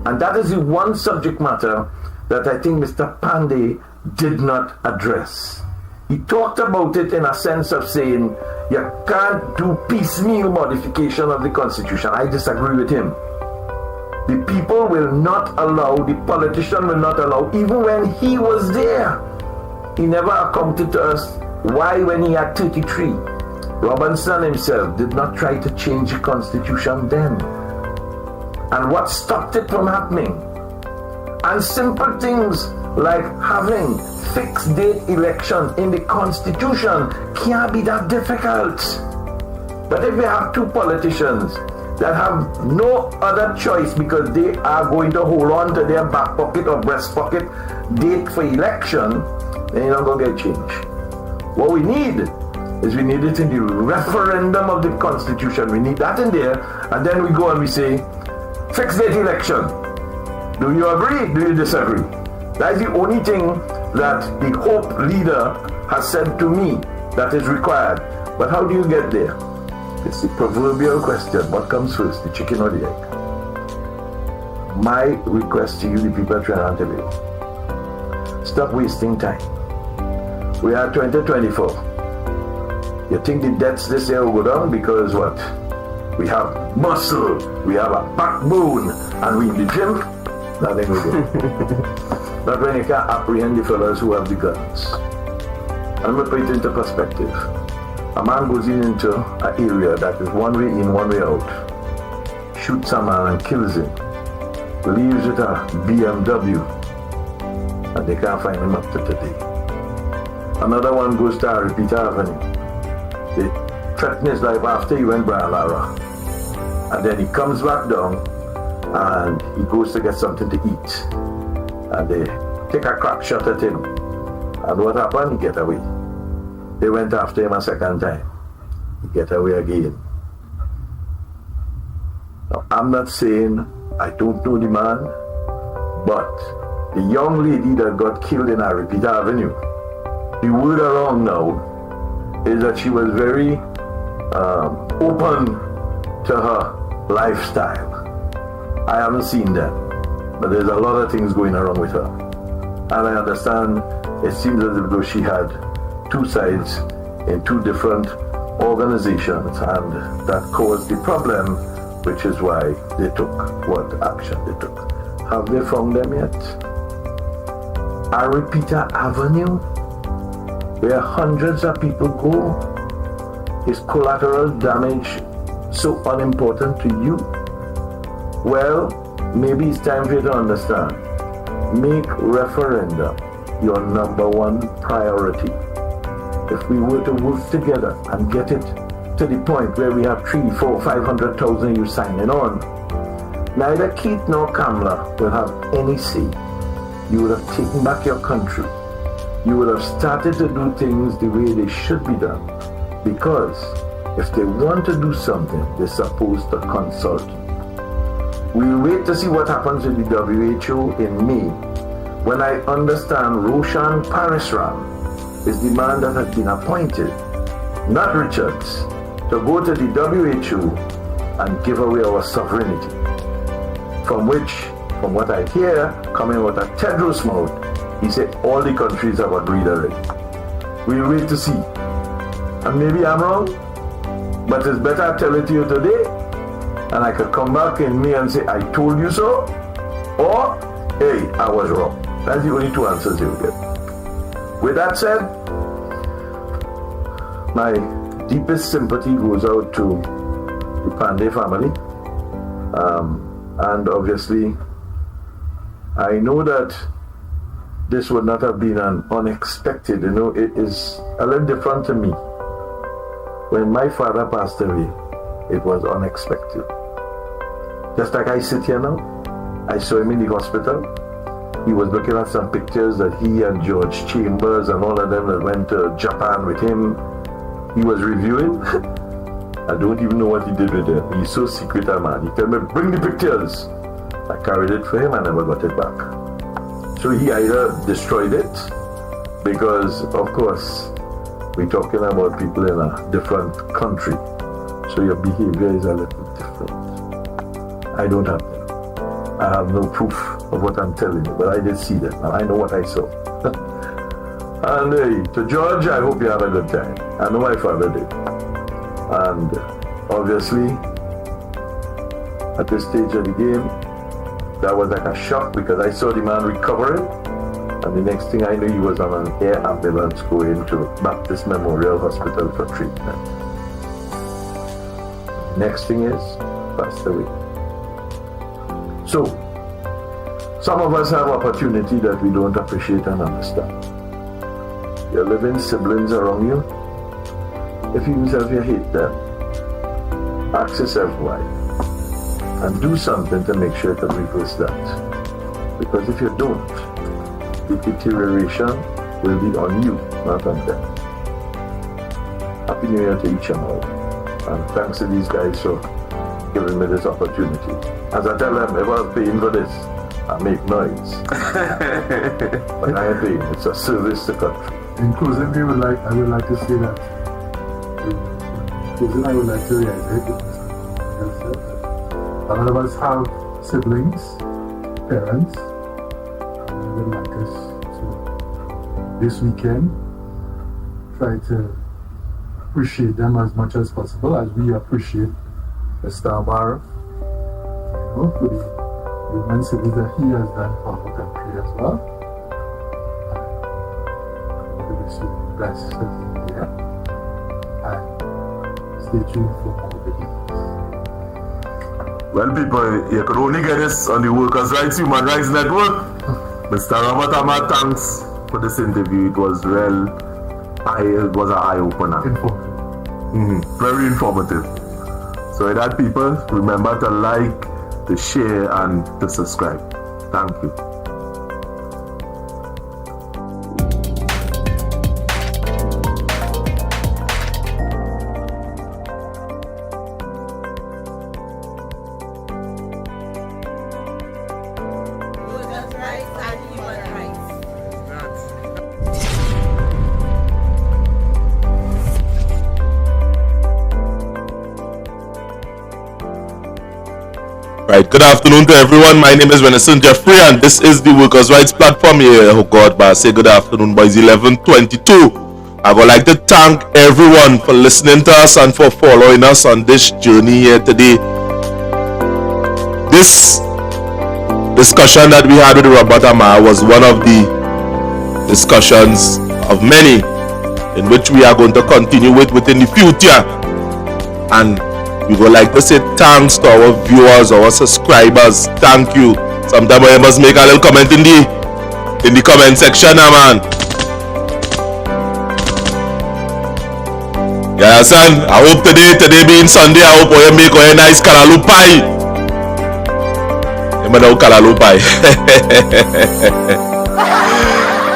And that is the one subject matter that I think Mr. Panday did not address. He talked about it in a sense of saying, you can't do piecemeal modification of the Constitution. I disagree with him. The people will not allow, the politician will not allow, even when he was there. He never accounted to us why, when he had 33, Robinson himself did not try to change the Constitution then. And what stopped it from happening? And simple things like having fixed date election in the Constitution can't be that difficult. But if we have two politicians that have no other choice because they are going to hold on to their back pocket or breast pocket date for election, then you're not going to get change. What we need is we need it in the referendum of the Constitution. We need that in there, and then we go and we say, fixed date election. Do you agree? Do you disagree? That is the only thing that the Hope leader has said to me that is required. But how do you get there? It's the proverbial question. What comes first, the chicken or the egg? My request to you, the people of Trinidad and Tobago, stop wasting time. We are 2024. You think the debts this year will go down because what? We have muscle, we have a backbone, and we in the gym? Nothing will do. Not when you can't apprehend the fellows who have the guns. I'm going to put it into perspective. A man goes into an area that is one way in, one way out, shoots a man and kills him, leaves with a BMW, and they can't find him up to today. Another one goes to a repeater avenue. They threaten his life after he went by Lara. And then he comes back down and he goes to get something to eat. And they take a crack shot at him. And what happened? He get away. They went after him a second time. He get away again. Now, I'm not saying I don't know the man, but the young lady that got killed in Repeater Avenue, the word around now is that she was very open to her lifestyle. I haven't seen that, but there's a lot of things going around with her. And I understand it seems as though she had two sides in two different organizations, and that caused the problem, which is why they took what action they took. Have they found them yet? Repeater Avenue, where hundreds of people go, is collateral damage so unimportant to you? Well, maybe it's time for you to understand. Make referendum your number one priority. If we were to work together and get it to the point where we have 3, 4, 500,000 you signing on, neither Keith nor Kamala will have any say. You would have taken back your country. You would have started to do things the way they should be done. Because if they want to do something, they're supposed to consult. We'll wait to see what happens with the WHO in May, when I understand Roshan Parisram is the man that has been appointed, not Richards, to go to the WHO and give away our sovereignty. From what I hear coming out of Tedros' mouth, he said all the countries have agreed already. We'll wait to see. And maybe I'm wrong, but it's better I tell it to you today, and I could come back in May and say, I told you so, or, hey, I was wrong. That's the only two answers you'll get. With that said, my deepest sympathy goes out to the Panday family. And obviously, I know that this would not have been an unexpected, it is a little different to me. When my father passed away, it was unexpected. Just like I sit here now, I saw him in the hospital. He was looking at some pictures that he and George Chambers and all of them that went to Japan with him, he was reviewing. I don't even know what he did with them. He's so secret, man. He told me, bring the pictures. I carried it for him, I never got it back. So he either destroyed it, because of course, we're talking about people in a different country. So your behavior is a little different. I don't have them. I have no proof of what I'm telling you, but I did see them, and I know what I saw. And hey, to George, I hope you have a good time. I know my father did. And obviously, at this stage of the game, that was like a shock, because I saw the man recovering, and the next thing I knew, he was on an air ambulance going to Baptist Memorial Hospital for treatment. Next thing is, passed away. So, some of us have opportunity that we don't appreciate and understand. Your living siblings around you, if you yourself you hate them, ask yourself why. And do something to make sure to reverse that. Because if you don't, the deterioration will be on you, not on them. Happy New Year to each and all. And thanks to these guys for giving me this opportunity. As I tell them, if I was paying for this, I make noise. But I ain't paying. It's a service to country. In closing, I would like to say that. In closing, I would like to reiterate a lot of us have siblings, parents, and we would like us to this weekend try to appreciate them as much as possible, as we appreciate Mr. Amar, for the human service that he has done for our country as well. And we wish you the best here, and stay tuned for more videos. Well, people, you could only get this on the Workers' Rights Human Rights Network. Mr. Robert Amar, thanks for this interview. It was an eye-opener. Informative. Very informative. So with that, people, remember to like, to share, and to subscribe. Thank you. Workers' rights and human rights. Right, good afternoon to everyone. My name is Renaissance Jeffrey, and this is the Workers' Rights Platform here. Oh God, but I say good afternoon, boys. 11:22. I would like to thank everyone for listening to us and for following us on this journey here today. This discussion that we had with Robert Amar was one of the discussions of many in which we are going to continue with within the future. And we would like to say thanks to our viewers, our subscribers. Thank you. Sometimes I must make a little comment in the comment section, man. Yeah, son. I hope today being Sunday, I hope you make a nice kalalu pie. You know kalalu pie.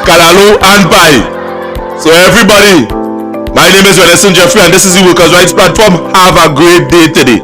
Kalalu and pie. So everybody, my name is Renaissance Jeffrey, and this is the Workers' Rights Platform. Have a great day today.